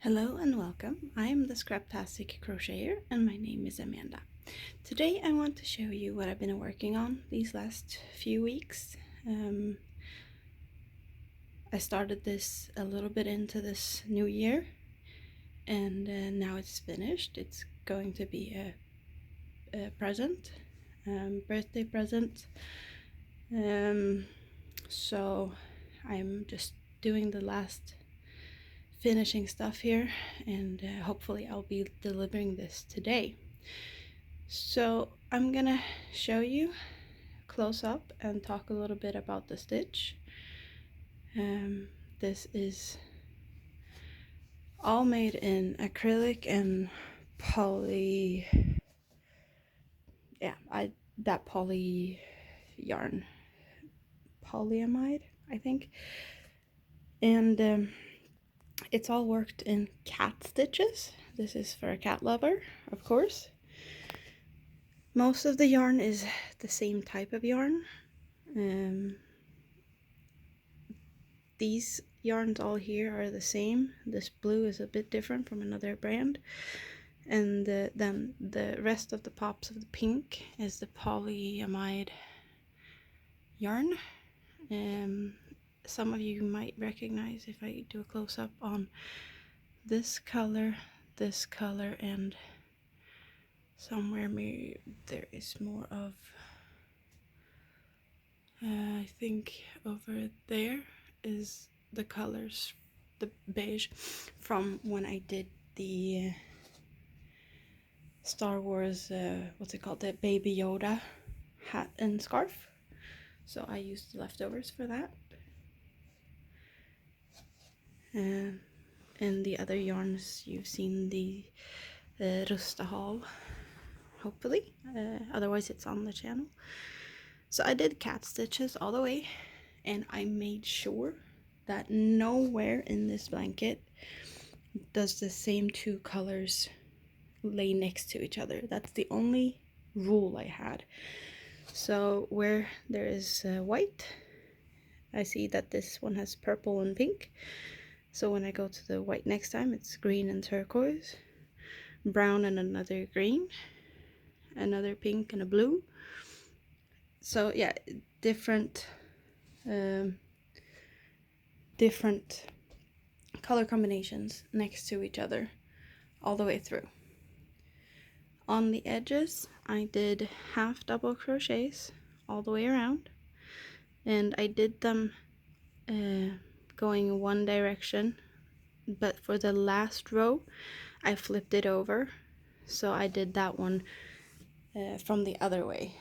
Hello and welcome. I am the Scraptastic Crocheter and my name is Amanda. Today I want to show you what I've been working on these last few weeks. I started this a little bit into this new year and now it's finished. It's going to be a present, birthday present. So I'm just doing the last finishing stuff here, and hopefully I'll be delivering this today. So I'm gonna show you close up and talk a little bit about the stitch. This is all made in acrylic and poly, that poly yarn, polyamide I think, and it's all worked in cat stitches. This is for a cat lover, of course. Most of the yarn is the same type of yarn. These yarns all here are the same. This blue is a bit different from another brand. And then the rest of the pops of the pink is the polyamide yarn. Some of you might recognize if I do a close-up on this color, and somewhere maybe there is more of, I think over there is the colors, the beige from when I did the Star Wars, what's it called, the Baby Yoda hat and scarf. So I used the leftovers for that. And the other yarns, you've seen the Rusta haul, hopefully. Otherwise it's on the channel. So I did cat stitches all the way, and I made sure that nowhere in this blanket does the same two colors lay next to each other. That's the only rule I had. So where there is white, I see that this one has purple and pink. So when I go to the white next time, it's green and turquoise, brown and another green, another pink and a blue. So yeah, different color combinations next to each other all the way through. On the edges, I did half double crochets all the way around, and I did them going one direction, but for the last row I flipped it over, so I did that one from the other way,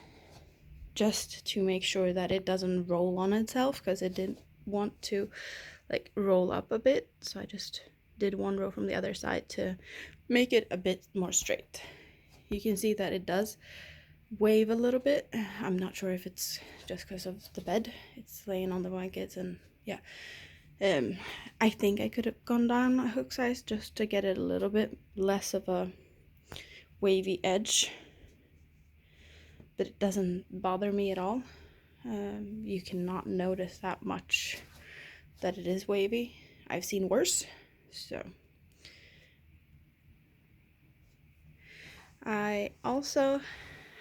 just to make sure that it doesn't roll on itself, because it didn't want to like roll up a bit. So I just did one row from the other side to make it a bit more straight. You can see that it does wave a little bit. I'm not sure if it's just because of the bed, it's laying on the blankets, and yeah. I think I could have gone down a hook size just to get it a little bit less of a wavy edge, but it doesn't bother me at all. You cannot notice that much that it is wavy. I've seen worse. So I also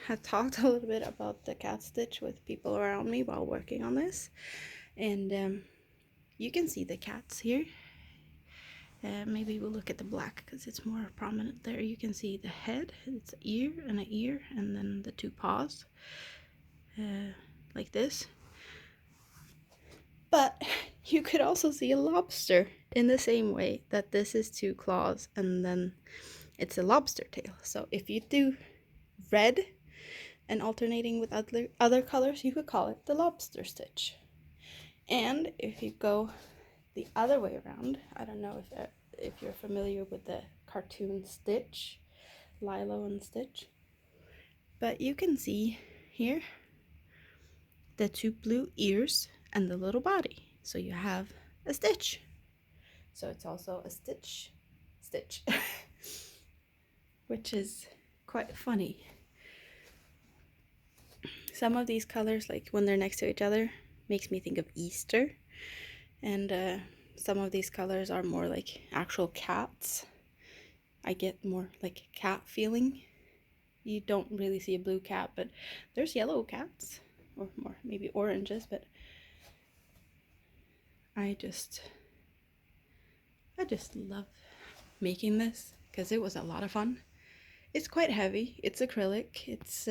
had talked a little bit about the cat stitch with people around me while working on this, and you can see the cats here. Maybe we'll look at the black because it's more prominent there. You can see the head, it's an ear, and then the two paws, like this. But you could also see a lobster in the same way that this is two claws and then it's a lobster tail. So if you do red and alternating with other colors, you could call it the lobster stitch. And if you go the other way around, I don't know if you're familiar with the cartoon Stitch, Lilo and Stitch, but you can see here the two blue ears and the little body. So you have a stitch. So it's also a stitch, which is quite funny. Some of these colors, like when they're next to each other, makes me think of Easter, and some of these colors are more like actual cats. I get more like cat feeling. You don't really see a blue cat, but there's yellow cats, or more maybe oranges, but I just love making this because it was a lot of fun. It's quite heavy. It's acrylic. It's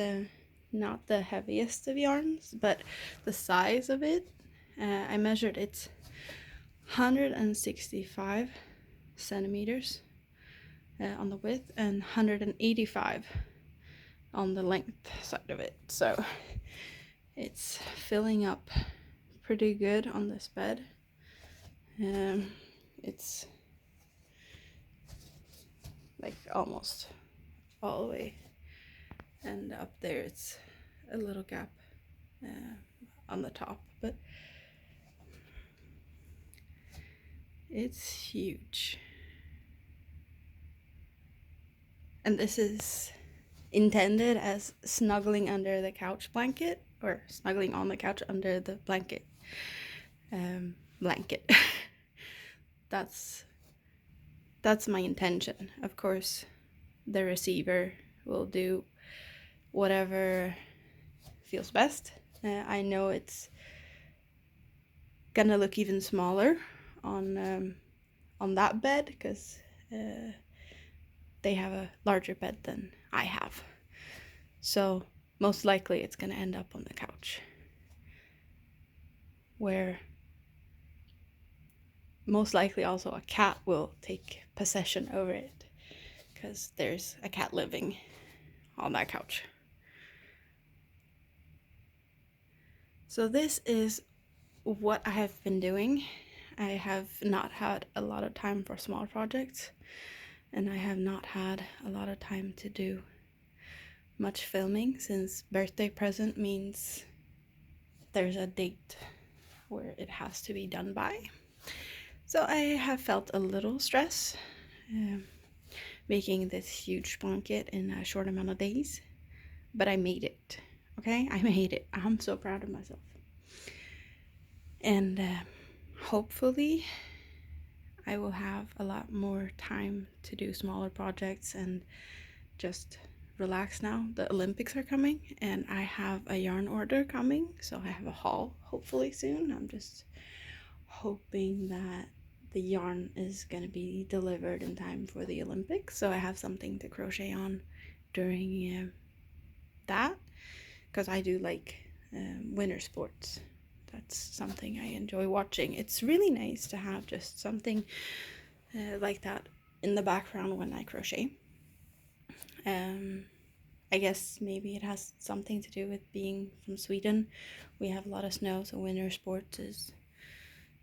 not the heaviest of yarns, but the size of it, I measured it's 165 centimeters on the width and 185 on the length side of it. So it's filling up pretty good on this bed. It's like almost all the way, and up there it's a little gap on the top, but it's huge. And this is intended as snuggling under the couch blanket, or snuggling on the couch under the blanket. That's my intention. Of course, the receiver will do whatever feels best. I know it's gonna look even smaller on that bed because they have a larger bed than I have. So most likely it's gonna end up on the couch, where most likely also a cat will take possession over it because there's a cat living on that couch. So this is what I have been doing. I have not had a lot of time for small projects, and I have not had a lot of time to do much filming since birthday present means there's a date where it has to be done by. So I have felt a little stress making this huge blanket in a short amount of days, but I made it. Okay, I made it. I'm so proud of myself. And hopefully I will have a lot more time to do smaller projects and just relax now. The Olympics are coming and I have a yarn order coming, so I have a haul hopefully soon. I'm just hoping that the yarn is going to be delivered in time for the Olympics, so I have something to crochet on during that, because I do like winter sports. That's something I enjoy watching. It's really nice to have just something like that in the background when I crochet. I guess maybe it has something to do with being from Sweden. We have a lot of snow, so winter sports is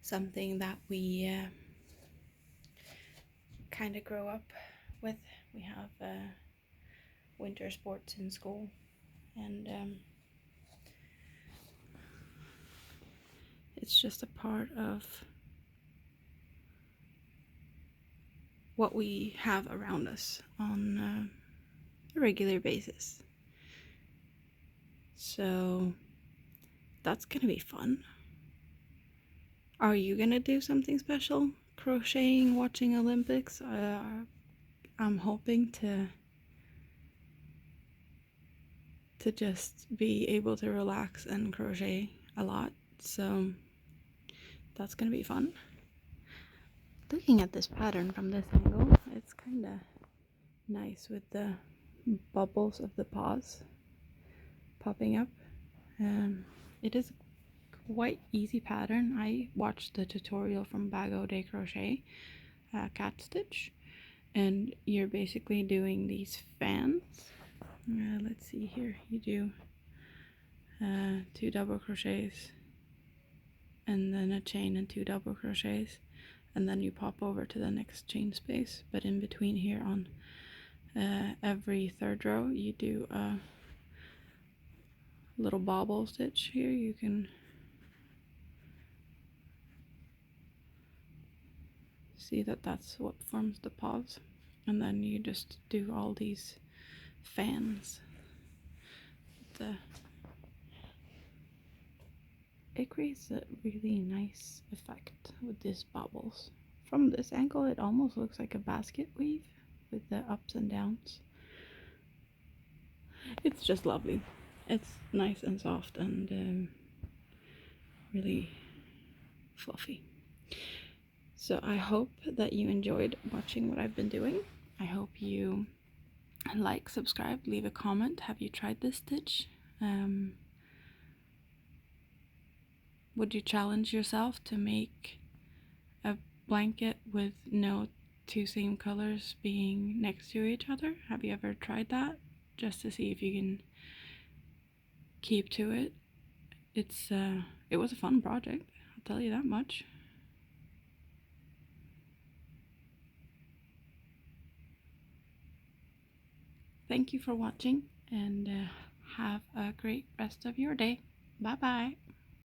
something that we kind of grow up with. We have winter sports in school, and it's just a part of what we have around us on a regular basis. So that's gonna be fun. Are you gonna do something special? Crocheting, watching Olympics? I'm hoping to just be able to relax and crochet a lot, so that's gonna be fun. Looking at this pattern from this angle, it's kind of nice with the bubbles of the paws popping up. It is a quite easy pattern. I watched the tutorial from Bago de Crochet, cat stitch, and you're basically doing these fans. Let's see here, you do 2 double crochets and then a chain and 2 double crochets, and then you pop over to the next chain space, but in between here on every third row you do a little bobble stitch. Here you can see that that's what forms the paws, and then you just do all these fans. it creates a really nice effect with these bubbles. From this angle, it almost looks like a basket weave with the ups and downs. It's just lovely. It's nice and soft and really fluffy. So I hope that you enjoyed watching what I've been doing. I hope you like, subscribe, leave a comment. Have you tried this stitch? Would you challenge yourself to make a blanket with no two same colors being next to each other? Have you ever tried that? Just to see if you can keep to it. It was a fun project, I'll tell you that much. Thank you for watching, and have a great rest of your day. Bye bye.